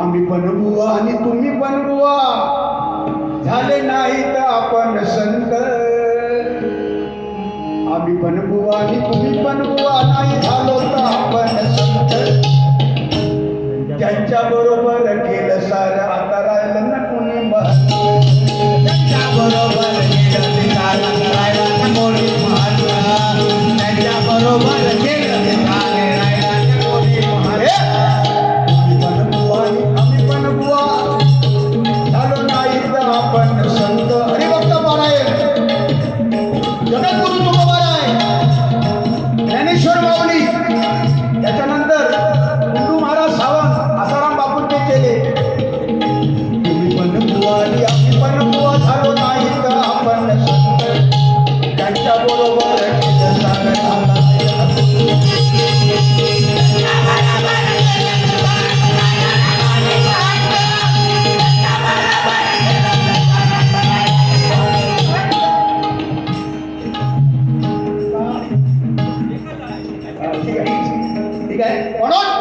आम्ही पण बुवा आणि तुम्ही पण बुवा झाले नाही तर आपण संत. आम्ही पण बुवा आणि तुम्ही पण बुवा नाही झालो तर आपण संत. ज्यांच्या बरोबर केलं सारं आता राहिलं ना कुणी महत्व. त्यांच्या बरोबर केलं ते सारं राहिला ना कोणी महत्व. त्यांच्या बरोबर केलं ते सारे राहिला ना कोणी महत्व. तुम्ही पण बुवा आणि आम्ही पण बुवा झालो नाही तर आपण संत. हरिभक्त महाराज, जगद्गुरु तुकोबाराय, ज्ञानेश्वर माऊली, त्याच्यानंतर गुंडू महाराज सावंत, आसाराम बापूंचे चेले. तुम्ही पण बुवा आणि आम्ही पण बुवा झालो नाही तर आपण संत. त्यांच्या बरोबर केलं सारं झालं. ठीक आहे म्हणून